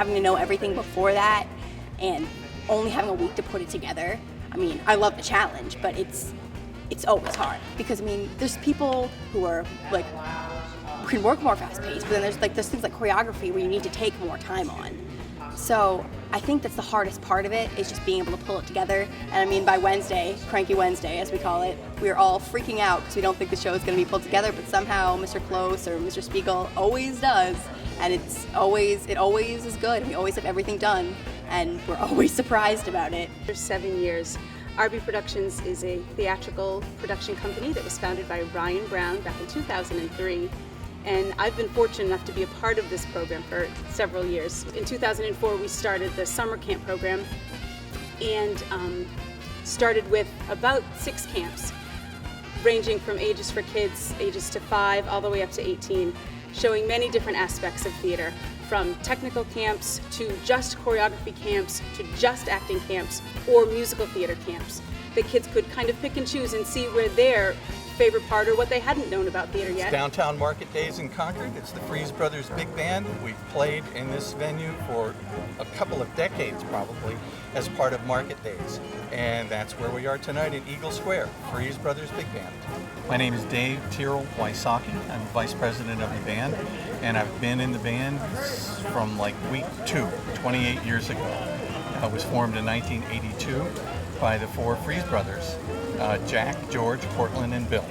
having to know everything before that and only having a week to put it together. I mean, I love the challenge, but it's always hard because, I mean, there's people who are like, who can work more fast-paced, but then there's things like choreography where you need to take more time on. So I think that's the hardest part of it, is just being able to pull it together. And I mean, by Wednesday, Cranky Wednesday as we call it, we are all freaking out because we don't think the show is going to be pulled together, but somehow Mr. Close or Mr. Spiegel always does, and it always is good. We always have everything done, and we're always surprised about it. For 7 years, RB Productions is a theatrical production company that was founded by Ryan Brown back in 2003. And I've been fortunate enough to be a part of this program for several years. In 2004, we started the summer camp program and started with about 6 camps, ranging from ages for kids, ages to 5, all the way up to 18, showing many different aspects of theater, from technical camps to just choreography camps to just acting camps or musical theater camps. The kids could kind of pick and choose and see where their favorite part or what they hadn't known about theater yet. It's Downtown Market Days in Concord. It's the Freese Brothers Big Band. We've played in this venue for a couple of decades probably as part of Market Days. And that's where we are tonight in Eagle Square, Freese Brothers Big Band. My name is Dave Tyrrell Wysocki. I'm Vice President of the band, and I've been in the band from like week 2, 28 years ago. It was formed in 1982 by the 4 Freese brothers, Jack, George, Portland, and Bill.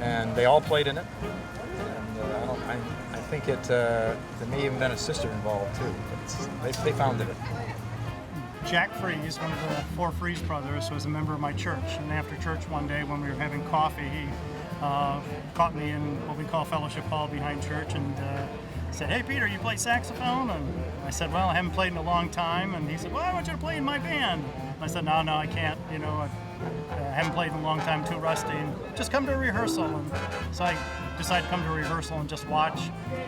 And they all played in it. And I think there may even been a sister involved too. But they founded it. Jack Freese, one of the 4 Freese brothers, was a member of my church. And after church one day when we were having coffee, he caught me in what we call Fellowship Hall behind church and said, "Hey Peter, you play saxophone?" And I said, "Well, I haven't played in a long time." And he said, "Well, I want you to play in my band." And I said, No, I can't. I haven't played in a long time, too rusty. And just come to a rehearsal. And so I decided to come to a rehearsal and just watch.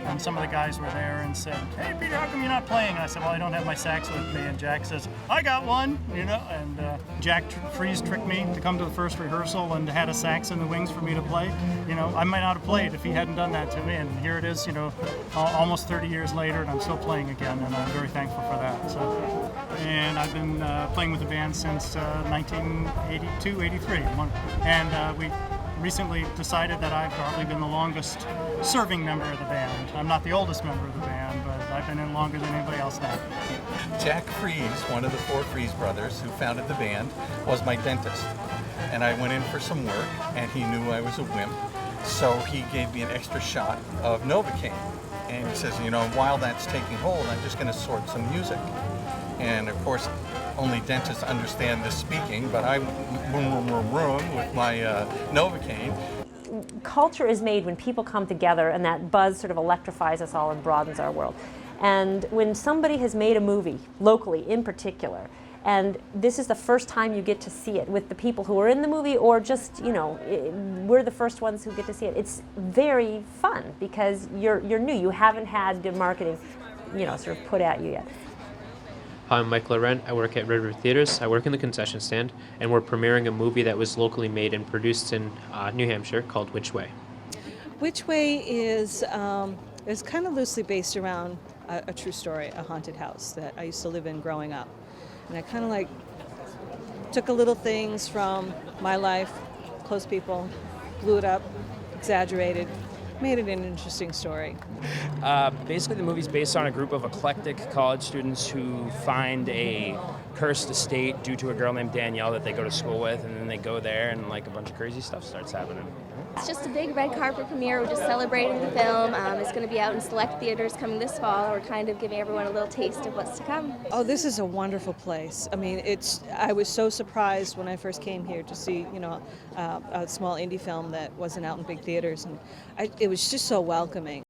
And some of the guys were there and said, "Hey Peter, how come you're not playing?" And I said, "Well, I don't have my sax with me." And Jack says, "I got one," And Jack Freese tricked me to come to the first rehearsal and had a sax in the wings for me to play. I might not have played if he hadn't done that to me. And here it is, almost 30 years later, and I'm still playing again, and I'm very thankful for that. And I've been playing with the band since 1982, 83. And we recently decided that I've probably been the longest serving member of the band. I'm not the oldest member of the band, but I've been in longer than anybody else now. Jack Freese, one of the 4 Freese brothers who founded the band, was my dentist. And I went in for some work, and he knew I was a wimp, so he gave me an extra shot of Novocaine. And he says, while that's taking hold, I'm just going to sort some music. And of course, only dentists understand this speaking, but I'm with my Novocaine. Culture is made when people come together, and that buzz sort of electrifies us all and broadens our world. And when somebody has made a movie, locally in particular, and this is the first time you get to see it with the people who are in the movie, or just, we're the first ones who get to see it. It's very fun because you're new. You haven't had the marketing, sort of put at you yet. Hi, I'm Mike Laurent. I work at Red River Theaters. I work in the concession stand, and we're premiering a movie that was locally made and produced in New Hampshire called Which Way. Which Way is kind of loosely based around a true story, a haunted house that I used to live in growing up. And I kind of took a little things from my life, close people, blew it up, exaggerated, made it an interesting story. Basically, the movie's based on a group of eclectic college students who find a cursed estate due to a girl named Danielle that they go to school with, and then they go there and a bunch of crazy stuff starts happening. It's just a big red carpet premiere. We're just celebrating the film. It's going to be out in select theaters coming this fall. We're kind of giving everyone a little taste of what's to come. Oh, this is a wonderful place. I mean, I was so surprised when I first came here to see, a small indie film that wasn't out in big theaters, and it was just so welcoming.